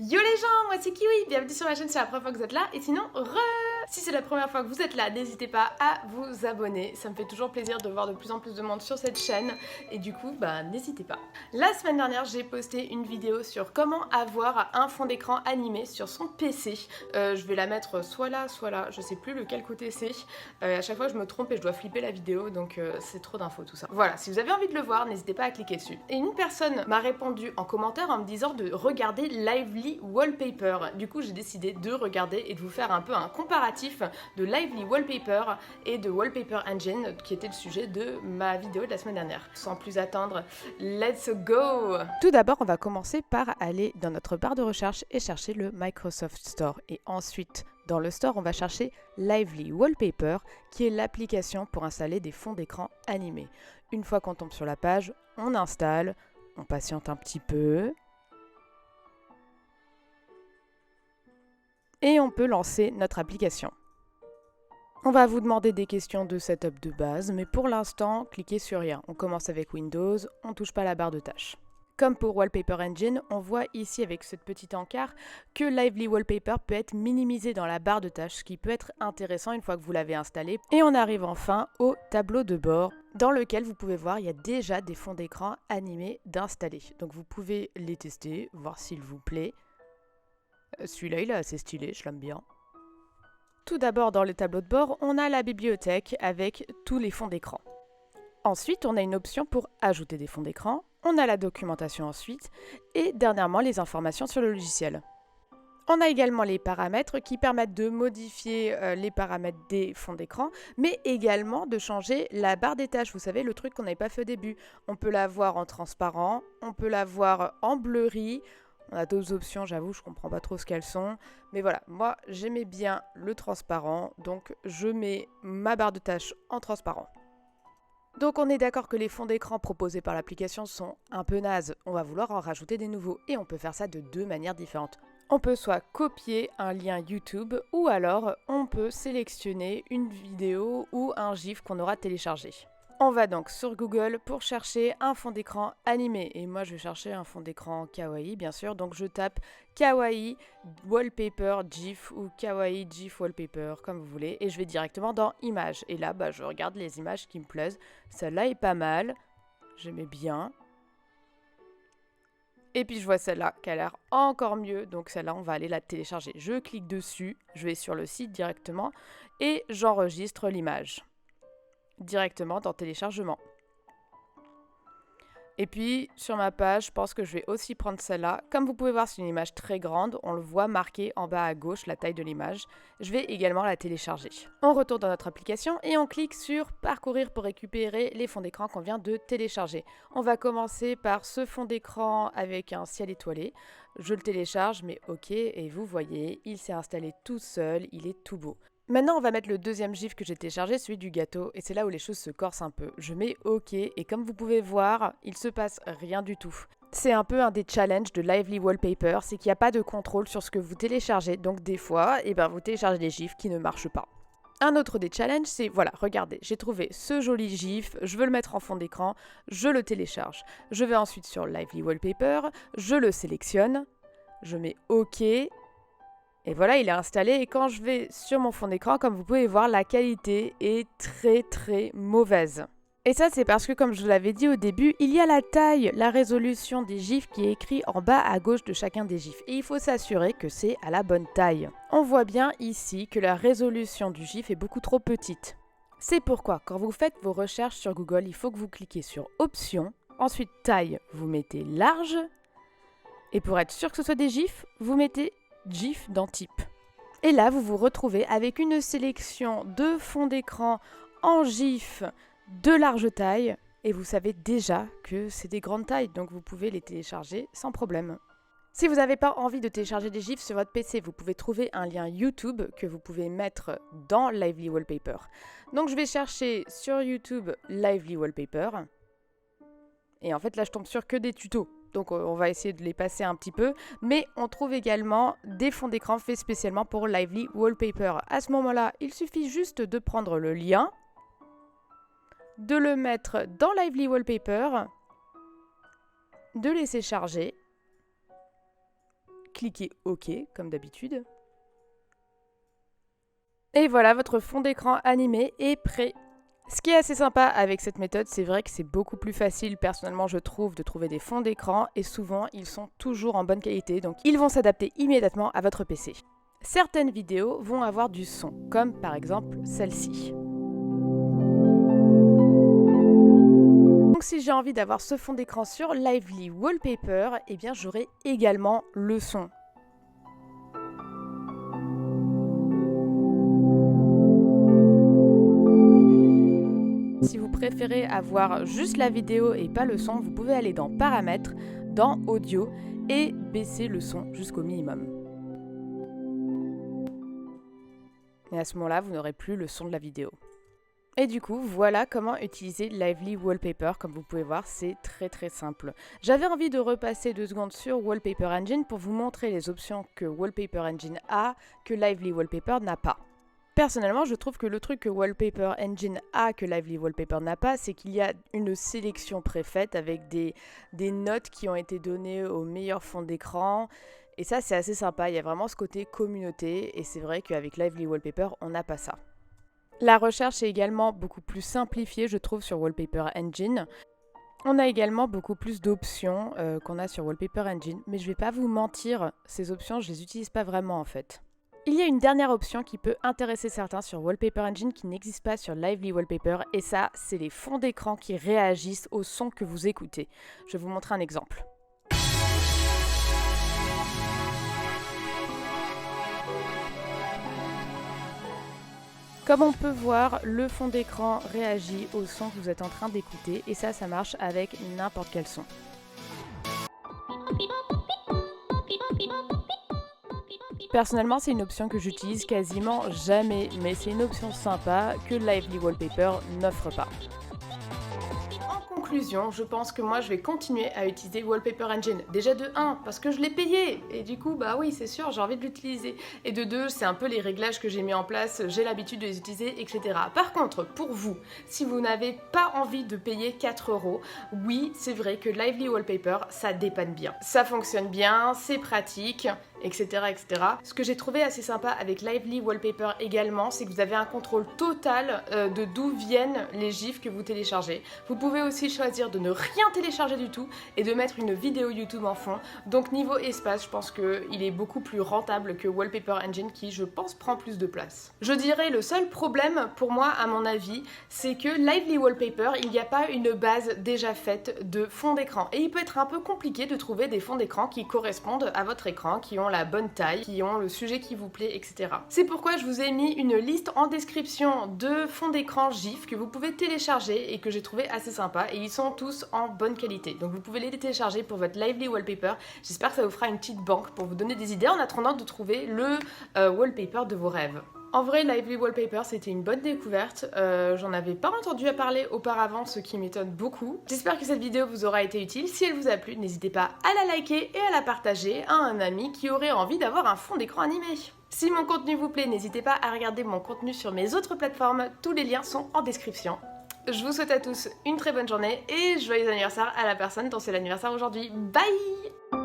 Yo les gens, moi c'est Kiwi, bienvenue sur ma chaîne, c'est la première fois que vous êtes là, et sinon, Si c'est la première fois que vous êtes là, n'hésitez pas à vous abonner, ça me fait toujours plaisir de voir de plus en plus de monde sur cette chaîne, et du coup, n'hésitez pas. La semaine dernière, j'ai posté une vidéo sur comment avoir un fond d'écran animé sur son PC. Je vais la mettre soit là, je sais plus lequel côté c'est. À chaque fois, je me trompe et je dois flipper la vidéo, donc c'est trop d'infos tout ça. Voilà, si vous avez envie de le voir, n'hésitez pas à cliquer dessus. Et une personne m'a répondu en commentaire en me disant de regarder Lively Wallpaper. Du coup, j'ai décidé de regarder et de vous faire un peu un comparatif de Lively Wallpaper et de Wallpaper Engine, qui était le sujet de ma vidéo de la semaine dernière. Sans plus attendre, let's go! Tout d'abord, on va commencer par aller dans notre barre de recherche et chercher le Microsoft Store. Et ensuite, dans le store, on va chercher Lively Wallpaper, qui est l'application pour installer des fonds d'écran animés. Une fois qu'on tombe sur la page, on installe, on patiente un petit peu, et on peut lancer notre application. On va vous demander des questions de setup de base, mais pour l'instant, cliquez sur rien. On commence avec Windows, on ne touche pas la barre de tâches. Comme pour Wallpaper Engine, on voit ici avec cette petite encart que Lively Wallpaper peut être minimisé dans la barre de tâches, ce qui peut être intéressant une fois que vous l'avez installé. Et on arrive enfin au tableau de bord, dans lequel vous pouvez voir il y a déjà des fonds d'écran animés d'installer. Donc vous pouvez les tester, voir s'il vous plaît. Celui-là, il est assez stylé, je l'aime bien. Tout d'abord, dans le tableau de bord, on a la bibliothèque avec tous les fonds d'écran. Ensuite, on a une option pour ajouter des fonds d'écran. On a la documentation ensuite. Et dernièrement, les informations sur le logiciel. On a également les paramètres qui permettent de modifier les paramètres des fonds d'écran, mais également de changer la barre des tâches. Vous savez, le truc qu'on n'avait pas fait au début. On peut la voir en transparent, on peut la voir en blurry. On a d'autres options, j'avoue, je comprends pas trop ce qu'elles sont. Mais voilà, moi, j'aimais bien le transparent, donc je mets ma barre de tâches en transparent. Donc on est d'accord que les fonds d'écran proposés par l'application sont un peu nazes. On va vouloir en rajouter des nouveaux et on peut faire ça de deux manières différentes. On peut soit copier un lien YouTube ou alors on peut sélectionner une vidéo ou un GIF qu'on aura téléchargé. On va donc sur Google pour chercher un fond d'écran animé. Et moi, je vais chercher un fond d'écran kawaii, bien sûr. Donc, je tape kawaii wallpaper GIF ou kawaii GIF wallpaper, comme vous voulez. Et je vais directement dans images. Et là, je regarde les images qui me plaisent. Celle-là est pas mal. J'aimais bien. Et puis, je vois celle-là qui a l'air encore mieux. Donc, celle-là, on va aller la télécharger. Je clique dessus. Je vais sur le site directement. Et j'enregistre l'image directement dans téléchargement. Et puis sur ma page, je pense que je vais aussi prendre celle-là. Comme vous pouvez voir, c'est une image très grande. On le voit marqué en bas à gauche, la taille de l'image. Je vais également la télécharger. On retourne dans notre application et on clique sur parcourir pour récupérer les fonds d'écran qu'on vient de télécharger. On va commencer par ce fond d'écran avec un ciel étoilé. Je le télécharge, mais ok, et vous voyez, il s'est installé tout seul, il est tout beau. Maintenant, on va mettre le deuxième GIF que j'ai téléchargé, celui du gâteau, et c'est là où les choses se corsent un peu. Je mets OK, et comme vous pouvez voir, il se passe rien du tout. C'est un peu un des challenges de Lively Wallpaper, c'est qu'il n'y a pas de contrôle sur ce que vous téléchargez, donc des fois, vous téléchargez des GIFs qui ne marchent pas. Un autre des challenges, c'est, voilà, regardez, j'ai trouvé ce joli GIF, je veux le mettre en fond d'écran, je le télécharge. Je vais ensuite sur Lively Wallpaper, je le sélectionne, je mets OK. Et voilà, il est installé et quand je vais sur mon fond d'écran, comme vous pouvez voir, la qualité est très mauvaise. Et ça, c'est parce que, comme je vous l'avais dit au début, il y a la taille, la résolution des GIFs qui est écrit en bas à gauche de chacun des GIFs. Et il faut s'assurer que c'est à la bonne taille. On voit bien ici que la résolution du GIF est beaucoup trop petite. C'est pourquoi, quand vous faites vos recherches sur Google, il faut que vous cliquez sur Options, ensuite Taille, vous mettez Large, et pour être sûr que ce soit des GIFs, vous mettez GIF dans Type. Et là, vous vous retrouvez avec une sélection de fonds d'écran en GIF de large taille et vous savez déjà que c'est des grandes tailles, donc vous pouvez les télécharger sans problème. Si vous n'avez pas envie de télécharger des GIFs sur votre PC, vous pouvez trouver un lien YouTube que vous pouvez mettre dans Lively Wallpaper. Donc je vais chercher sur YouTube Lively Wallpaper. Et en fait là je tombe sur que des tutos. Donc on va essayer de les passer un petit peu. Mais on trouve également des fonds d'écran faits spécialement pour Lively Wallpaper. À ce moment-là, il suffit juste de prendre le lien, de le mettre dans Lively Wallpaper, de laisser charger, cliquez OK, comme d'habitude. Et voilà, votre fond d'écran animé est prêt. Ce qui est assez sympa avec cette méthode, c'est vrai que c'est beaucoup plus facile, personnellement je trouve, de trouver des fonds d'écran et souvent ils sont toujours en bonne qualité, donc ils vont s'adapter immédiatement à votre PC. Certaines vidéos vont avoir du son, comme par exemple celle-ci. Donc si j'ai envie d'avoir ce fond d'écran sur Lively Wallpaper, eh bien j'aurai également le son. Si vous préférez avoir juste la vidéo et pas le son, vous pouvez aller dans Paramètres, dans Audio et baisser le son jusqu'au minimum. Et à ce moment-là, vous n'aurez plus le son de la vidéo. Et du coup, voilà comment utiliser Lively Wallpaper. Comme vous pouvez voir, c'est très simple. J'avais envie de repasser 2 secondes sur Wallpaper Engine pour vous montrer les options que Wallpaper Engine a, que Lively Wallpaper n'a pas. Personnellement, je trouve que le truc que Wallpaper Engine a que Lively Wallpaper n'a pas, c'est qu'il y a une sélection préfaite avec des notes qui ont été données au meilleur fond d'écran. Et ça, c'est assez sympa. Il y a vraiment ce côté communauté. Et c'est vrai qu'avec Lively Wallpaper, on n'a pas ça. La recherche est également beaucoup plus simplifiée, je trouve, sur Wallpaper Engine. On a également beaucoup plus d'options qu'on a sur Wallpaper Engine. Mais je vais pas vous mentir, ces options, je les utilise pas vraiment en fait. Il y a une dernière option qui peut intéresser certains sur Wallpaper Engine qui n'existe pas sur Lively Wallpaper, et ça, c'est les fonds d'écran qui réagissent au son que vous écoutez. Je vais vous montrer un exemple. Comme on peut voir, le fond d'écran réagit au son que vous êtes en train d'écouter, et ça marche avec n'importe quel son. Personnellement, c'est une option que j'utilise quasiment jamais, mais c'est une option sympa que Lively Wallpaper n'offre pas. En conclusion, je pense que moi je vais continuer à utiliser Wallpaper Engine. Déjà de 1, parce que je l'ai payé, et du coup, bah oui, c'est sûr, j'ai envie de l'utiliser. Et de 2, c'est un peu les réglages que j'ai mis en place, j'ai l'habitude de les utiliser, etc. Par contre, pour vous, si vous n'avez pas envie de payer 4 €, oui, c'est vrai que Lively Wallpaper, ça dépanne bien. Ça fonctionne bien, c'est pratique, etc., etc. Ce que j'ai trouvé assez sympa avec Lively Wallpaper également, c'est que vous avez un contrôle total de d'où viennent les gifs que vous téléchargez. Vous pouvez aussi choisir de ne rien télécharger du tout et de mettre une vidéo YouTube en fond. Donc niveau espace, je pense qu'il est beaucoup plus rentable que Wallpaper Engine qui, je pense, prend plus de place. Je dirais le seul problème pour moi, à mon avis, c'est que Lively Wallpaper, il n'y a pas une base déjà faite de fond d'écran. Et il peut être un peu compliqué de trouver des fonds d'écran qui correspondent à votre écran, qui ont la bonne taille, qui ont le sujet qui vous plaît, etc. C'est pourquoi je vous ai mis une liste en description de fonds d'écran GIF que vous pouvez télécharger et que j'ai trouvé assez sympa, et ils sont tous en bonne qualité. Donc vous pouvez les télécharger pour votre Lively Wallpaper. J'espère que ça vous fera une petite banque pour vous donner des idées en attendant de trouver le wallpaper de vos rêves. En vrai, Lively Wallpaper, c'était une bonne découverte. J'en avais pas entendu à parler auparavant, ce qui m'étonne beaucoup. J'espère que cette vidéo vous aura été utile. Si elle vous a plu, n'hésitez pas à la liker et à la partager à un ami qui aurait envie d'avoir un fond d'écran animé. Si mon contenu vous plaît, n'hésitez pas à regarder mon contenu sur mes autres plateformes. Tous les liens sont en description. Je vous souhaite à tous une très bonne journée et joyeux anniversaire à la personne dont c'est l'anniversaire aujourd'hui. Bye!